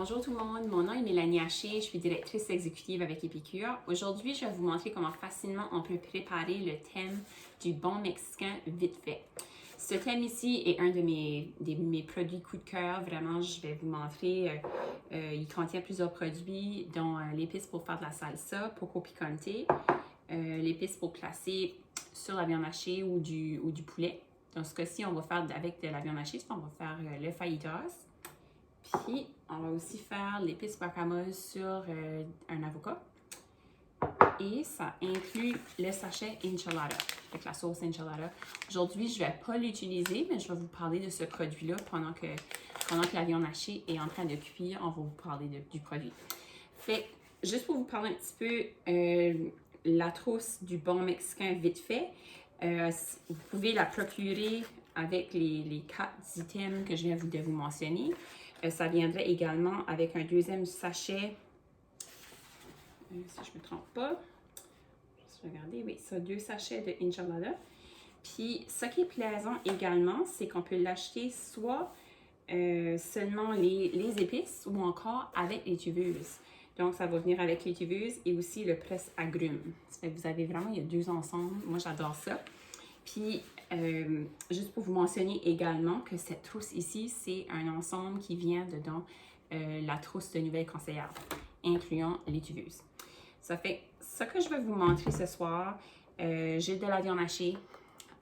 Bonjour tout le monde, mon nom est Mélanie Haché, je suis directrice exécutive avec Épicure. Aujourd'hui, je vais vous montrer comment facilement on peut préparer le thème du bon mexicain vite fait. Ce thème ici est un de mes produits coup de cœur. Vraiment, je vais vous montrer. Il contient plusieurs produits, dont l'épice pour faire de la salsa, poco picante, l'épice pour placer sur la viande hachée ou du poulet. Dans ce cas-ci, on va faire avec de la viande hachée, on va faire le fajitas. Puis, on va aussi faire l'épice guacamole sur un avocat. Et ça inclut le sachet enchilada, avec la sauce enchilada. Aujourd'hui, je ne vais pas l'utiliser, mais je vais vous parler de ce produit-là pendant que la viande hachée est en train de cuire. On va vous parler du produit. Fait, juste pour vous parler un petit peu, la trousse du bon mexicain vite fait, vous pouvez la procurer avec les 4 items que je viens de vous mentionner. Ça viendrait également avec un deuxième sachet, si je ne me trompe pas. Je vais regarder, oui, ça, 2 sachets de enchilada. Puis, ce qui est plaisant également, c'est qu'on peut l'acheter soit seulement les épices ou encore avec les tuveuses. Donc, ça va venir avec les tuveuses et aussi le presse-agrumes. Ça fait que vous avez vraiment, il y a 2 ensemble. Moi, j'adore ça. Puis, juste pour vous mentionner également que cette trousse ici, c'est un ensemble qui vient dedans la trousse de nouvelles conseillères, incluant les tuveuses. Ça fait ce que je vais vous montrer ce soir. J'ai de la viande hachée.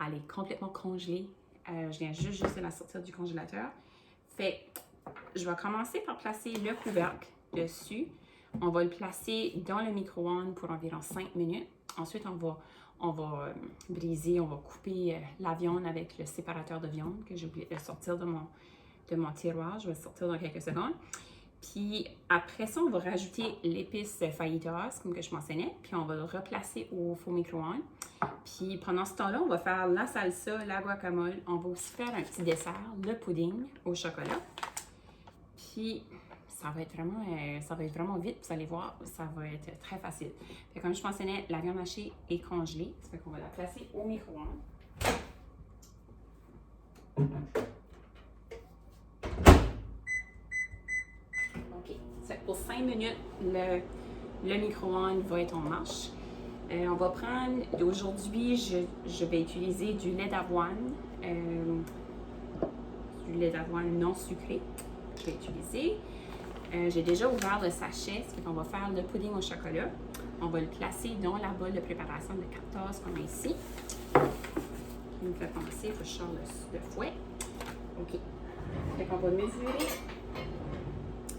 Elle est complètement congelée. Je viens juste de la sortir du congélateur. Fait, je vais commencer par placer le couvercle dessus. On va le placer dans le micro-ondes pour environ 5 minutes. Ensuite, on va briser, on va couper la viande avec le séparateur de viande que j'ai oublié de sortir de mon tiroir. Je vais le sortir dans quelques secondes. Puis après ça, on va rajouter l'épice fajitas, comme que je mentionnais. Puis on va le replacer au four micro-ondes. Puis pendant ce temps-là, on va faire la salsa, la guacamole. On va aussi faire un petit dessert, le pudding au chocolat. Puis ça va être vraiment vite, vous allez voir, ça va être très facile. Fait, comme je mentionnais, la viande hachée est congelée, ça fait qu'on va la placer au micro-ondes. OK, ça fait pour 5 minutes, le micro-ondes va être en marche. On va prendre, aujourd'hui, je vais utiliser du lait d'avoine non sucré. Je vais utiliser. J'ai déjà ouvert le sachet, ce qu'on va faire le pudding au chocolat. On va le placer dans la bolle de préparation de 4 tasses qu'on a ici. Il me fait penser, il faut que je sorte le fouet. OK. Fait qu'on va mesurer.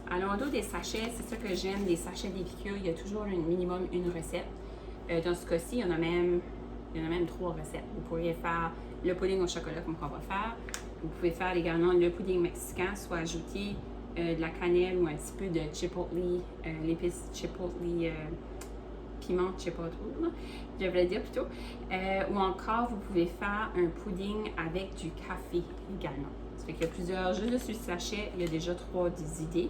À l'endos des sachets, c'est ça que j'aime, des sachets d'Épicure, il y a toujours minimum une recette. Dans ce cas-ci, il y en a même 3 recettes. Vous pourriez faire le pudding au chocolat comme on va faire. Vous pouvez faire également le pudding mexicain, soit ajouter de la cannelle ou un petit peu de chipotle, l'épice chipotle, piment chipotle, je devrais dire plutôt. Ou encore, vous pouvez faire un pudding avec du café également. Ça fait qu'il y a plusieurs, juste dessus le sachet, il y a déjà 3 idées.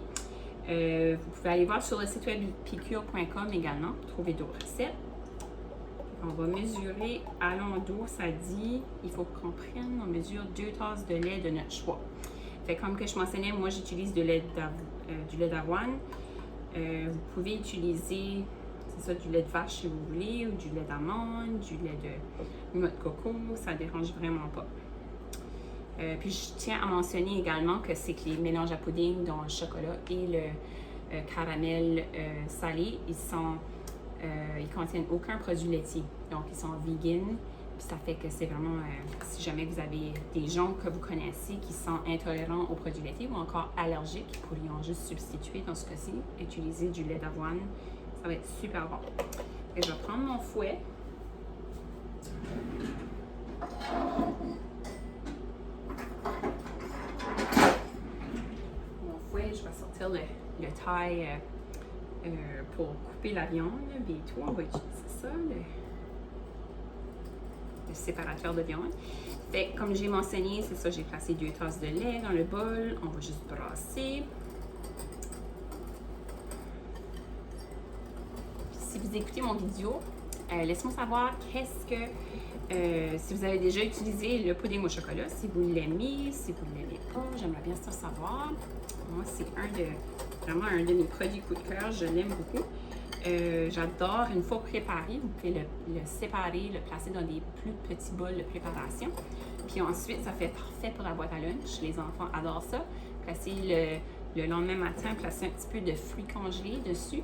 Vous pouvez aller voir sur le site web epicure.com également, trouver d'autres recettes. On va mesurer à l'endos, ça dit, il faut qu'on prenne, on mesure 2 tasses de lait de notre choix. Fait comme que je mentionnais, moi j'utilise du lait d'avoine. Vous pouvez utiliser, c'est ça, du lait de vache si vous voulez, ou du lait d'amande, du lait de noix de coco, ça ne dérange vraiment pas. Puis je tiens à mentionner également que c'est que les mélanges à pudding, dont le chocolat et le caramel salé, ils contiennent aucun produit laitier. Donc ils sont vegan. Puis ça fait que c'est vraiment, si jamais vous avez des gens que vous connaissez qui sont intolérants aux produits laitiers ou encore allergiques, ils pourront juste substituer dans ce cas-ci, utiliser du lait d'avoine. Ça va être super bon. Et je vais prendre mon fouet. Mon fouet, je vais sortir le taille pour couper la viande. Bientôt, on va utiliser ça. Le séparateur de viande. Fait, comme j'ai mentionné, c'est ça, j'ai placé 2 tasses de lait dans le bol. On va juste brasser. Puis, si vous écoutez mon vidéo, laissez-moi savoir si vous avez déjà utilisé le pudding au chocolat, si vous l'aimez, si vous ne l'aimez pas, j'aimerais bien ça savoir. Moi, c'est un Vraiment un de mes produits coup de cœur, je l'aime beaucoup. J'adore, une fois préparé, vous pouvez le séparer, le placer dans des plus petits bols de préparation. Puis ensuite, ça fait parfait pour la boîte à lunch. Les enfants adorent ça. Placer le lendemain matin, placer un petit peu de fruits congelés dessus,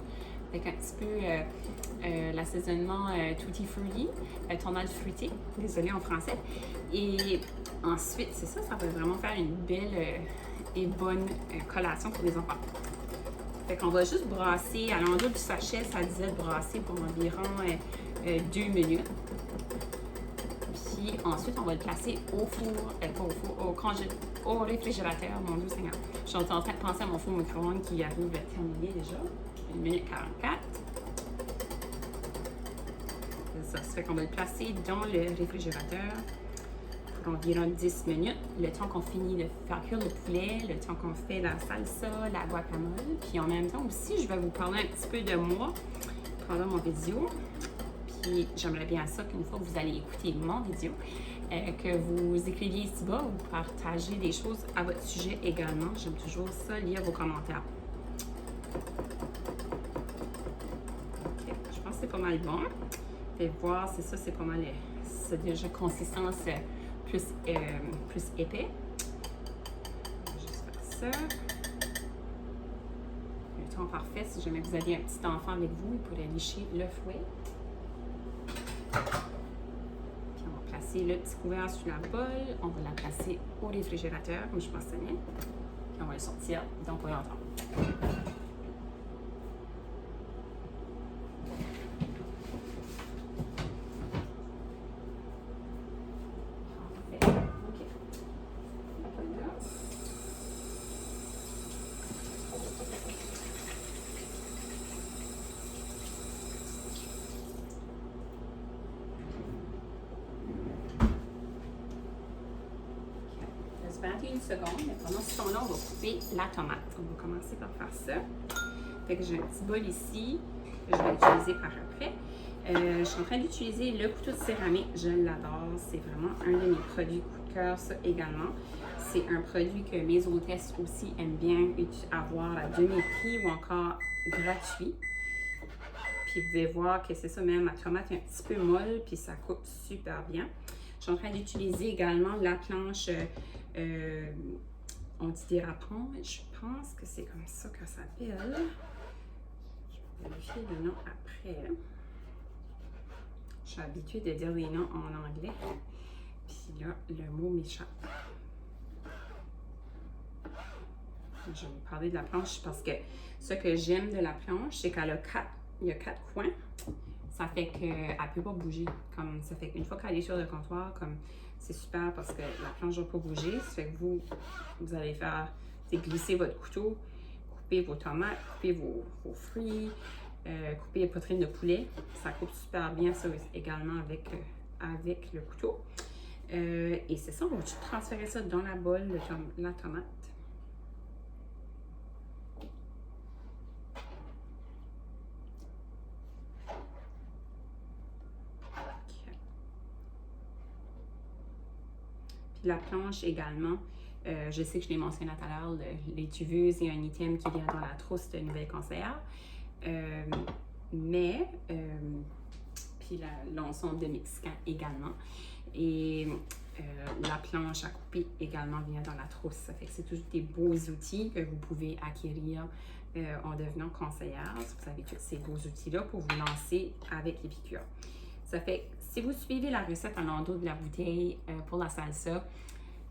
avec un petit peu l'assaisonnement tutti frutti, tornade fruitée, désolée en français. Et ensuite, c'est ça, ça va vraiment faire une belle et bonne collation pour les enfants. Fait qu'on va juste brasser, à l'endroit du sachet, ça disait de brasser pour environ 2 minutes. Puis ensuite, on va le placer au four, pas au four, au réfrigérateur, mon Dieu Seigneur. Je suis en train de penser à mon four micro-ondes qui arrive à terminer déjà. 1 minute 44. C'est ça, ça fait qu'on va le placer dans le réfrigérateur pour environ 10 minutes. Le temps qu'on finit de faire cuire le poulet, le temps qu'on fait la salsa, la guacamole. Puis en même temps aussi, je vais vous parler un petit peu de moi pendant mon vidéo. Puis j'aimerais bien ça qu'une fois que vous allez écouter mon vidéo, que vous écriviez ici-bas ou partagez des choses à votre sujet également. J'aime toujours ça, lire vos commentaires. Ok, je pense que c'est pas mal bon. Vous pouvez voir, c'est ça, c'est pas mal, c'est déjà consistance plus épais. Je vais juste faire ça. Le temps parfait, si jamais vous aviez un petit enfant avec vous, il pourrait licher le fouet. Puis on va placer le petit couvert sur la bolle. On va la placer au réfrigérateur, comme je mentionnais. Puis on va le sortir dans pas longtemps. Il reste 21 secondes, mais pendant ce temps-là, on va couper la tomate. On va commencer par faire ça. Fait que j'ai un petit bol ici que je vais utiliser par après. Je suis en train d'utiliser le couteau de céramique. Je l'adore. C'est vraiment un de mes produits coup de cœur, ça également. C'est un produit que mes hôtesses aussi aiment bien avoir à demi-prix ou encore gratuit. Puis vous pouvez voir que c'est ça même, ma tomate est un petit peu molle, puis ça coupe super bien. Je suis en train d'utiliser également la planche antidérapant. Je pense que c'est comme ça que ça s'appelle. Je vais vérifier le nom après. Je suis habituée de dire les noms en anglais. Puis là, le mot m'échappe. Je vais vous parler de la planche parce que ce que j'aime de la planche, c'est qu'elle a il y a 4 coins. Ça fait qu'elle ne peut pas bouger. Comme, ça fait qu'une fois qu'elle est sur le comptoir, comme c'est super parce que la planche ne va pas bouger. Ça fait que vous allez faire glisser votre couteau, couper vos tomates, couper vos fruits, couper les poitrines de poulet. Ça coupe super bien ça également avec le couteau. Et c'est ça, on va transférer ça dans la bolle, la tomate. Puis la planche également, je sais que je l'ai mentionné tout à l'heure, les tuveuses et un item qui vient dans la trousse de nouvelle conseillère. Puis l'ensemble de Mexicain également. Et la planche à couper également vient dans la trousse. Ça fait que c'est tous des beaux outils que vous pouvez acquérir en devenant conseillère. Vous avez tous ces beaux outils-là pour vous lancer avec Epicure. Ça fait que si vous suivez la recette en endos de la bouteille pour la salsa,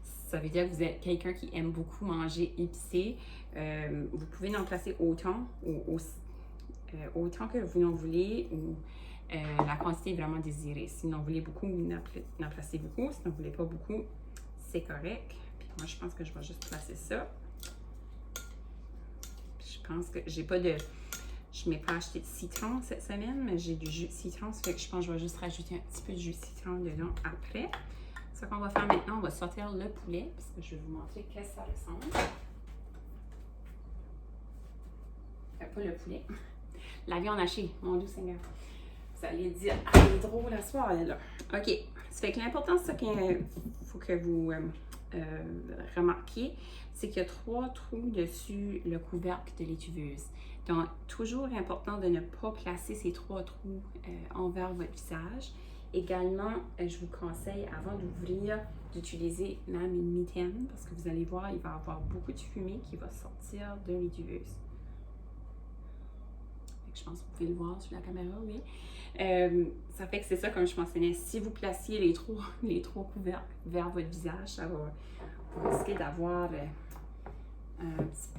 ça veut dire que vous êtes quelqu'un qui aime beaucoup manger épicé. Vous pouvez en placer autant que vous en voulez ou la quantité est vraiment désirée. Si vous en voulez beaucoup, en placez beaucoup. Si vous n'en voulez pas beaucoup, c'est correct. Puis moi, je pense que je vais juste placer ça. Puis je pense que j'ai pas de... Je n'ai pas acheté de citron cette semaine, mais j'ai du jus de citron. Ça fait que je pense que je vais juste rajouter un petit peu de jus de citron dedans après. Ce qu'on va faire maintenant, on va sortir le poulet, parce que je vais vous montrer qu'est-ce que ça ressemble. Pas le poulet. La viande hachée, mon Dieu Seigneur. Vous allez dire, ah, elle est drôle la soirée, là. OK. Ça fait que l'important, c'est qu'il faut que vous remarqué, c'est qu'il y a 3 trous dessus le couvercle de l'étuveuse. Donc, toujours important de ne pas placer ces 3 trous envers votre visage. Également, je vous conseille, avant d'ouvrir, d'utiliser même une mitaine parce que vous allez voir, il va y avoir beaucoup de fumée qui va sortir de l'étuveuse. Je pense que vous pouvez le voir sur la caméra, oui. Ça fait que c'est ça, comme je mentionnais, si vous placiez les trous couvercles vers votre visage, ça va vous risquer d'avoir un petit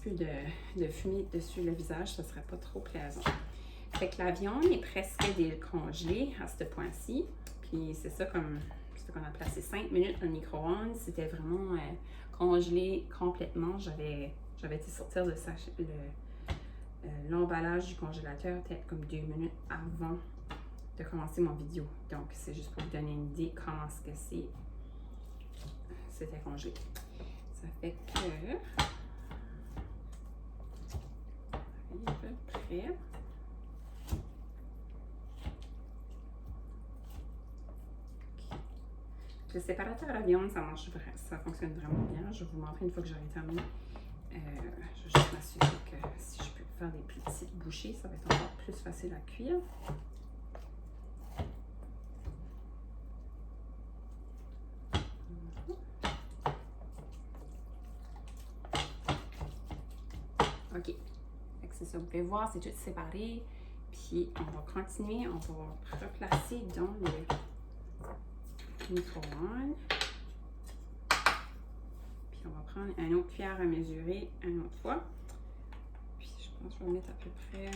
peu de fumée dessus le visage, ce ne serait pas trop plaisant. Fait que la viande est presque décongelée à ce point-ci. Puis c'est ça qu'on a placé 5 minutes dans le micro-ondes. C'était vraiment congelé complètement. J'avais été sortir de l'emballage du congélateur peut-être comme 2 minutes avant de commencer mon vidéo. Donc c'est juste pour vous donner une idée comment est-ce que c'était congelé. Ça fait que à peu près. Le séparateur à viande, ça fonctionne vraiment bien. Je vais vous montrer une fois que j'aurai terminé. Je vais juste m'assurer que si je peux faire des plus petites bouchées, ça va être encore plus facile à cuire. OK. C'est ça, vous pouvez voir, c'est tout séparé. Puis on va continuer, on va replacer dans le micro-ondes. Puis on va prendre un autre cuillère à mesurer une autre fois. Puis je pense que je vais mettre à peu près.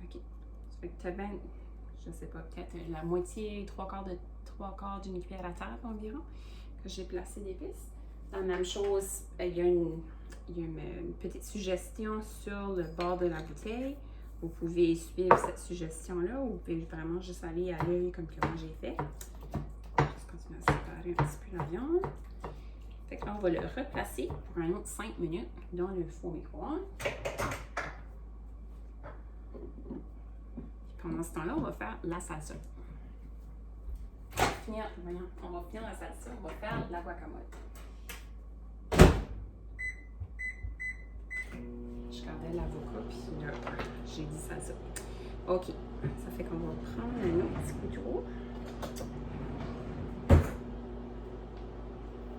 OK. Ça fait que tu as bien, je sais pas, peut-être la moitié, 3/4 d'une cuillère à table environ que j'ai placé d'épices. La même chose, il y a une petite suggestion sur le bord de la bouteille. Vous pouvez suivre cette suggestion-là ou vous pouvez vraiment juste aller à l'œil comme que moi j'ai fait. Juste continuer à séparer un petit peu la viande. Fait que là, on va le replacer pour un autre 5 minutes dans le four micro-ondes. Pendant ce temps-là, on va faire la salsa. On va finir la salsa, on va faire la guacamole. Je gardais l'avocat, puis là, j'ai dit salsa. OK, ça fait qu'on va prendre un autre petit couteau.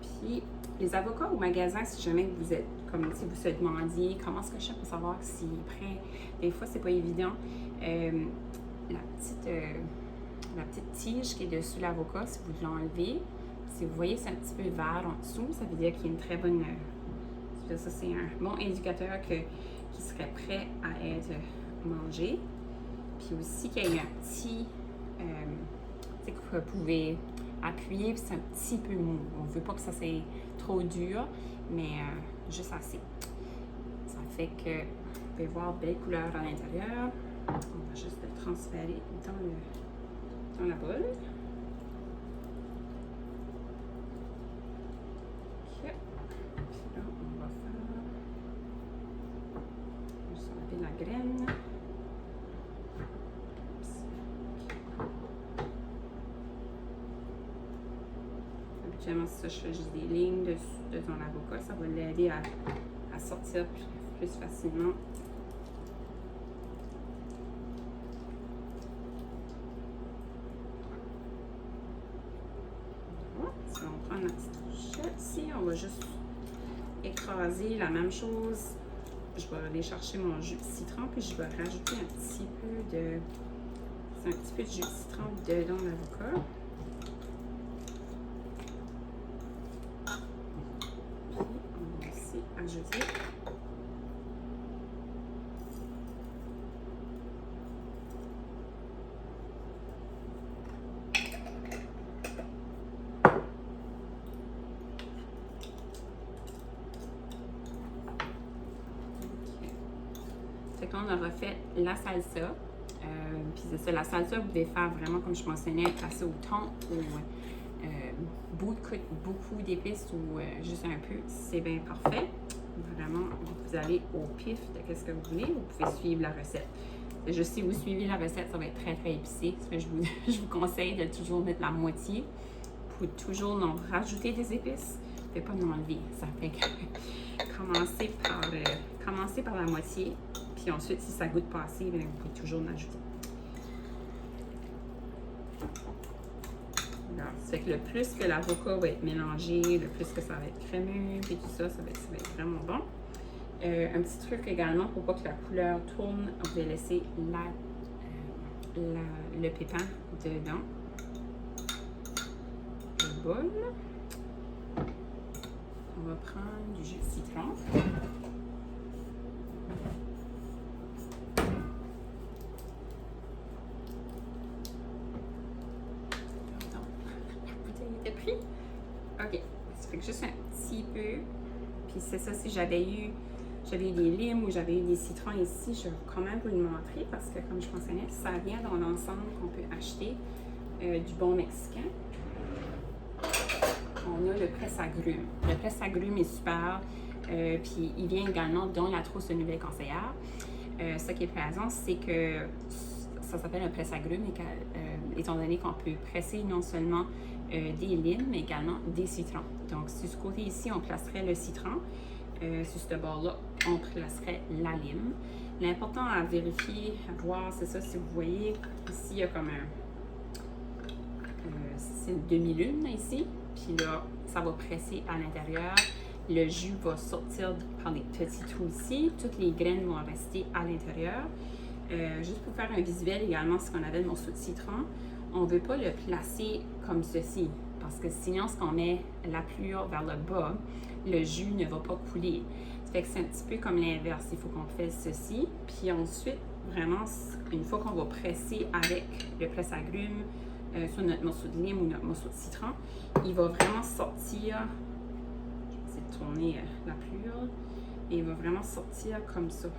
Puis, les avocats au magasin, si jamais vous êtes, comme si vous se demandiez comment est-ce que je fais pour savoir s'il est prêt, des fois, c'est pas évident. La petite tige qui est dessus l'avocat, si vous l'enlevez, si vous voyez c'est un petit peu vert en dessous, ça veut dire qu'il y a une très bonne... ça, c'est un bon indicateur qui serait prêt à être mangé. Puis aussi qu'il y a un petit... que vous pouvez appuyer, puis c'est un petit peu mou. On ne veut pas que ça soit trop dur, mais juste assez. Ça fait que vous pouvez voir belle couleur à l'intérieur. On va juste le transférer dans la boule. OK. Puis là, on va faire... juste enlever la graine. Habituellement, si je fais juste des lignes de ton avocat, ça va l'aider à sortir plus facilement. Si on prend notre petite fourchette ici, on va juste écraser la même chose. Je vais aller chercher mon jus de citron, puis je vais rajouter un petit peu de jus de citron dedans l'avocat. Puis on va aussi ajouter on aura fait la salsa. Puis c'est ça, la salsa, vous pouvez faire vraiment comme je mentionnais, passer au thon ou beaucoup d'épices ou juste un peu, c'est bien parfait. Vraiment, vous allez au pif de ce que vous voulez. Vous pouvez suivre la recette. Juste si vous suivez la recette, ça va être très, très épicé. Je vous conseille de toujours mettre la moitié. Vous pouvez toujours en rajouter des épices. Vous ne pouvez pas en enlever. Ça fait que commencez par la moitié. Puis ensuite, si ça goûte pas assez, bien, vous pouvez toujours en ajouter. Alors, ça fait que le plus que l'avocat va être mélangé, le plus que ça va être crémeux, puis tout ça, ça va être vraiment bon. Un petit truc également pour pas que la couleur tourne, on va laisser le pépin dedans. Le bol. On va prendre du jus de citron. La bouteille était prise. OK. Ça fait que juste un petit peu. Puis c'est ça, si j'avais eu des limes ou j'avais eu des citrons ici, je vais quand même vous le montrer parce que, comme je mentionnais, ça vient dans l'ensemble qu'on peut acheter du bon mexicain. On a le presse-agrumes. Le presse-agrumes est super. Puis il vient également dans la trousse de nouvelles conseillères. Ce qui est présent, c'est que ça s'appelle un presse-agrumes, étant donné qu'on peut presser non seulement des limes, mais également des citrons. Donc, sur ce côté ici, on placerait le citron. Sur ce bord-là, on placerait la lime. L'important à vérifier, à voir, c'est ça, si vous voyez, ici, il y a comme c'est une demi-lune ici. Puis là, ça va presser à l'intérieur. Le jus va sortir par des petits trous ici. Toutes les graines vont rester à l'intérieur. Juste pour faire un visuel également, ce qu'on avait le morceau de citron, on ne veut pas le placer comme ceci. Parce que sinon, ce qu'on met la pluie vers le bas, le jus ne va pas couler. Ça fait que c'est un petit peu comme l'inverse. Il faut qu'on fasse ceci. Puis ensuite, vraiment, une fois qu'on va presser avec le presse-agrumes, sur notre morceau de lime ou notre morceau de citron, il va vraiment sortir, je vais essayer de tourner la pluie, et il va vraiment sortir comme ça. Un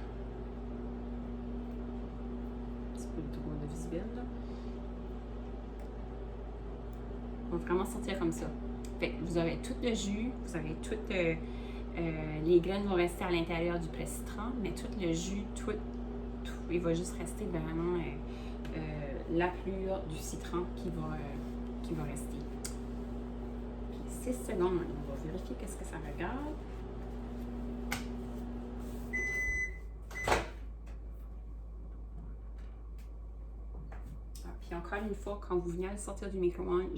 petit peu trop de visuel là. Il va vraiment sortir comme ça. Fait que vous avez tout le jus, vous avez tout, les graines vont rester à l'intérieur du presse-citron, mais tout le jus, tout, il va juste rester vraiment la pluie du citron qui va rester. Puis 6 secondes, on va vérifier qu'est-ce que ça regarde. Puis encore une fois, quand vous venez à le sortir du micro-ondes,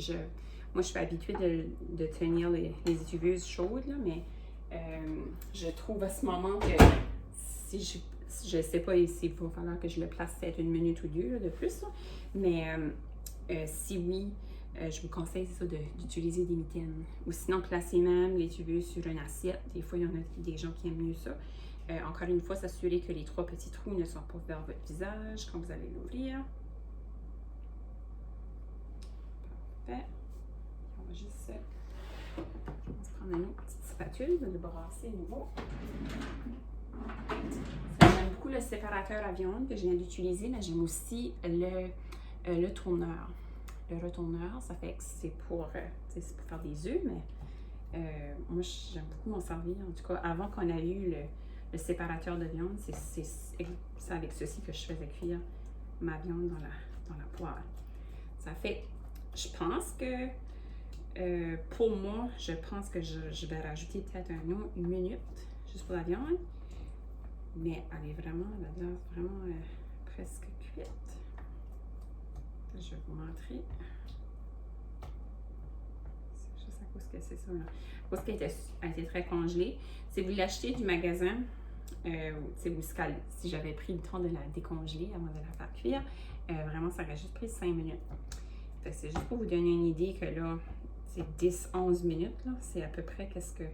moi je suis habituée de tenir les étuveuses chaudes, là, mais je trouve à ce moment que si je ne sais pas s'il va falloir que je le place peut-être 1 minute ou 2 là, de plus, là, mais si oui, je vous conseille ça d'utiliser des mitaines. Ou sinon, placez même l'étuveuse sur une assiette. Des fois, il y en a des gens qui aiment mieux ça. Encore une fois, s'assurer que les 3 petits trous ne sont pas vers votre visage quand vous allez l'ouvrir. Parfait. On va juste prendre une petite spatule, de le brasser à nouveau. J'aime beaucoup le séparateur à viande que je viens d'utiliser, mais j'aime aussi le tourneur. Le retourneur, ça fait que c'est pour faire des œufs, mais moi j'aime beaucoup m'en servir. En tout cas, avant qu'on ait eu le séparateur de viande, c'est avec ceci que je faisais cuire ma viande dans la poêle. Ça fait, je pense que pour moi, je pense que je vais rajouter peut-être une minute juste pour la viande. Mais elle est vraiment, la glace vraiment presque cuite. Je vais vous montrer. C'est juste à cause que c'est ça. Là. À cause qu'elle a été très congelée. Si vous l'achetez du magasin, si j'avais pris le temps de la décongeler avant de la faire cuire, vraiment, ça aurait juste pris 5 minutes. C'est juste pour vous donner une idée que là, c'est 10-11 minutes. C'est à peu près qu'est-ce que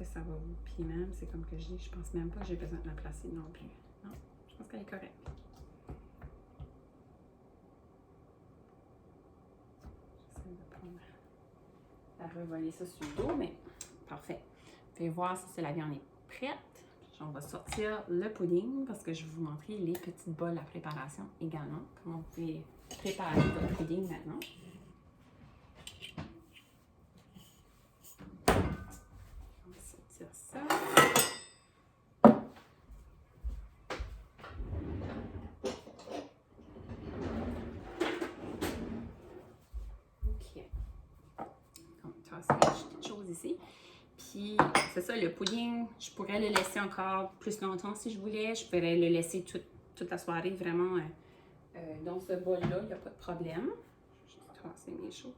ça va vous. Puis même, c'est comme que je dis, je pense même pas que j'ai besoin de la placer non plus. Non, je pense qu'elle est correcte. J'essaie de prendre à revoler ça sur le dos, mais parfait. Vous pouvez voir si la viande est prête. Puis on va sortir le pudding parce que je vais vous montrer les petites bols à préparation également. Comment vous pouvez préparer votre pudding maintenant. On va sortir ça. ça. OK. Donc, tasser les petites choses ici. Puis, c'est ça, le pudding, je pourrais le laisser encore plus longtemps si je voulais. Je pourrais le laisser toute la soirée vraiment dans ce bol-là, il n'y a pas de problème. Je vais juste tasser mes choses.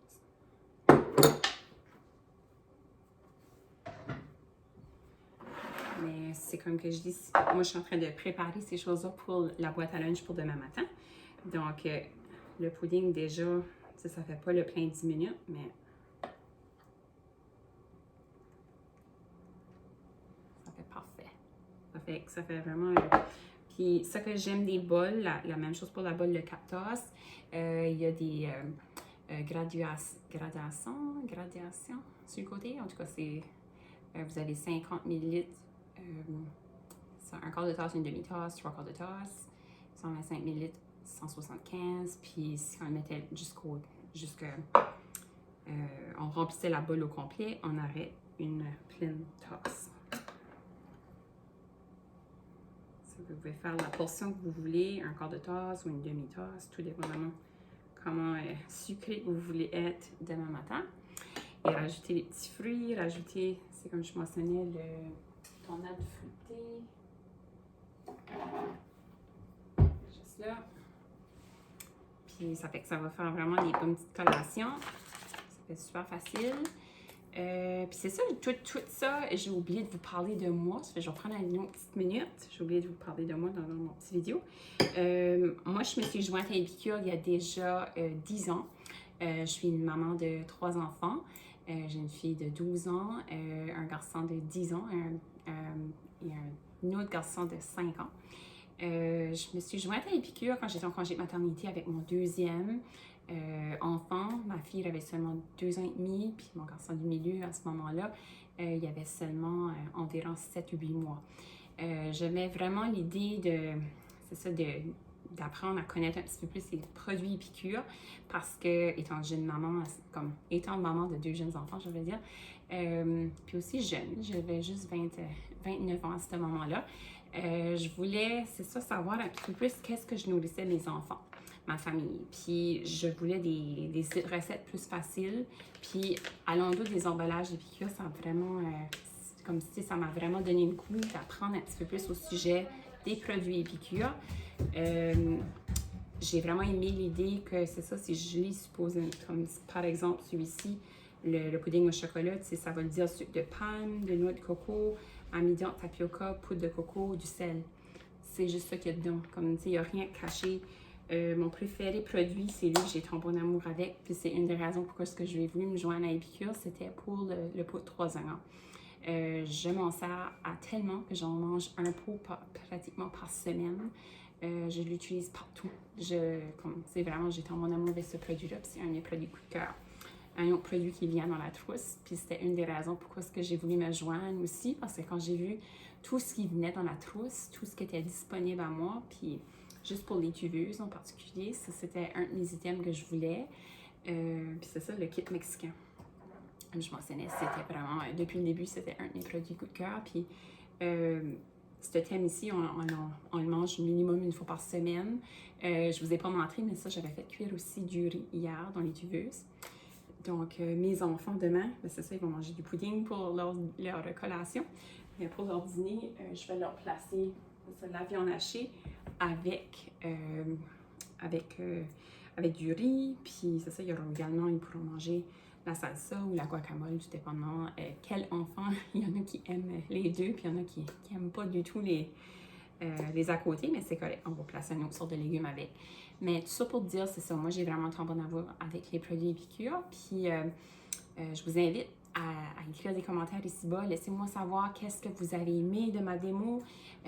Mais c'est comme que je dis, moi je suis en train de préparer ces choses-là pour la boîte à lunch pour demain matin. Donc, le pudding déjà, ça fait pas le plein 10 minutes, mais ça fait parfait. Ça fait vraiment... Puis, ça que j'aime des bols, la même chose pour la bolle de Captos, il y a des gradations sur le côté. En tout cas, c'est... vous avez 50 ml, un quart de tasse, une demi-tasse, trois quarts de tasse, 125 ml, 175. Puis si on le mettait on remplissait la bolle au complet, on aurait une pleine tasse. Vous pouvez faire la portion que vous voulez, un quart de tasse ou une demi-tasse, tout dépendamment comment sucré vous voulez être demain matin. Et rajouter les petits fruits, rajouter, c'est comme je mentionnais, le tornade fruité. Juste là. Puis ça fait que ça va faire vraiment des bonnes petites collations. Ça fait super facile. Puis c'est ça, tout ça, j'ai oublié de vous parler de moi. Ça fait que je vais prendre une autre petite minute. J'ai oublié de vous parler de moi dans mon petit vidéo. Moi, je me suis jointe à Epicure il y a déjà 10 ans. Je suis une maman de 3 enfants. J'ai une fille de 12 ans, un garçon de 10 ans et un autre garçon de 5 ans. Je me suis jointe à Epicure quand j'étais en congé de maternité avec mon deuxième enfant. Ma fille avait seulement 2 ans et demi, puis mon garçon du milieu à ce moment-là, il y avait seulement environ 7 ou 8 mois. J'aimais vraiment l'idée d'apprendre à connaître un petit peu plus les produits Epicure parce que, étant jeune maman, étant maman de 2 jeunes enfants, je veux dire, puis aussi jeune, j'avais juste 29 ans à ce moment-là. Je voulais, c'est ça, savoir un petit peu plus qu'est-ce que je nourrissais mes enfants, ma famille. Puis je voulais des recettes plus faciles. Puis à l'endroit des emballages Epicure, ça a vraiment, comme si ça m'a vraiment donné le goût d'apprendre un petit peu plus au sujet des produits Epicure. J'ai vraiment aimé l'idée que c'est ça, si je lis supposé, comme par exemple celui-ci, le pudding au chocolat, ça va le dire sucre de palme, de noix de coco, amidon, tapioca, poudre de coco, du sel. C'est juste ça qu'il y a dedans. Comme il n'y a rien caché. Mon préféré produit, c'est lui que j'ai trop bon amour avec. Puis c'est une des raisons pourquoi je vais voulu me joindre à Epicure, c'était pour le pot de 3 ans. Je m'en sers tellement que j'en mange un pot pratiquement par semaine. Je l'utilise partout. C'est vraiment, j'ai tant mon amour avec ce produit-là. Puis c'est un de mes produits coup de cœur. Un autre produit qui vient dans la trousse. Puis c'était une des raisons pourquoi j'ai voulu me joindre aussi. Parce que quand j'ai vu tout ce qui venait dans la trousse, tout ce qui était disponible à moi, puis juste pour les tubeuses en particulier, ça c'était un de mes items que je voulais. Puis c'est ça, le kit mexicain. Comme je mentionnais, c'était vraiment, depuis le début, c'était un de mes produits coup de cœur. Puis ce thème ici, on le mange minimum une fois par semaine. Je vous ai pas montré, mais ça, j'avais fait cuire aussi du riz hier dans les tubeuses. Donc, mes enfants, demain, c'est ça, ils vont manger du pudding pour leur collation. Mais pour leur dîner, je vais leur placer la viande hachée avec du riz. Puis, c'est ça, ils pourront manger la salsa ou la guacamole, tout dépendant quel enfant. Il y en a qui aiment les deux, puis il y en a qui n'aiment pas du tout les à côté, mais c'est correct. On va placer une autre sorte de légumes avec. Mais tout ça pour dire, c'est ça. Moi, j'ai vraiment trop bon amour avec les produits Epicure. Puis, je vous invite à écrire des commentaires ici-bas. Laissez-moi savoir qu'est-ce que vous avez aimé de ma démo.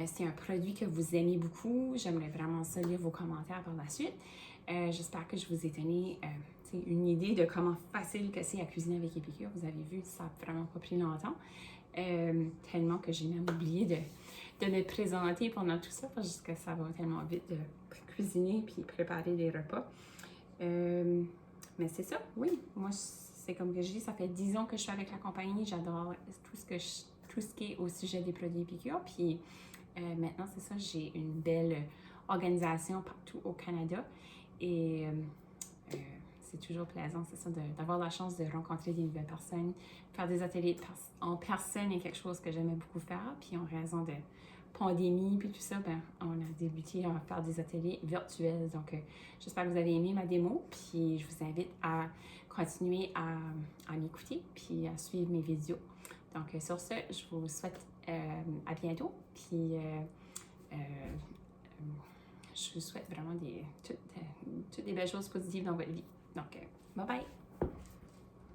C'est un produit que vous aimez beaucoup. J'aimerais vraiment ça lire vos commentaires par la suite. J'espère que je vous ai donné une idée de comment facile que c'est à cuisiner avec Epicure. Vous avez vu, ça n'a vraiment pas pris longtemps. Tellement que j'ai même oublié de me présenter pendant tout ça parce que ça va tellement vite de cuisiner puis préparer les repas. Mais c'est ça, oui. Moi, c'est comme que je dis, ça fait 10 ans que je suis avec la compagnie. J'adore tout ce que tout ce qui est au sujet des produits Épicure. Puis maintenant, c'est ça, j'ai une belle organisation partout au Canada. Et c'est toujours plaisant, c'est ça, d'avoir la chance de rencontrer des nouvelles personnes. Faire des ateliers en personne est quelque chose que j'aimais beaucoup faire. Puis en raison de pandémie puis tout ça, ben, on a débuté à faire des ateliers virtuels. Donc, j'espère que vous avez aimé ma démo. Puis je vous invite à continuer à m'écouter puis à suivre mes vidéos. Donc, sur ce, je vous souhaite à bientôt. Puis, je vous souhaite vraiment toutes des belles choses positives dans votre vie. Donc, bye bye!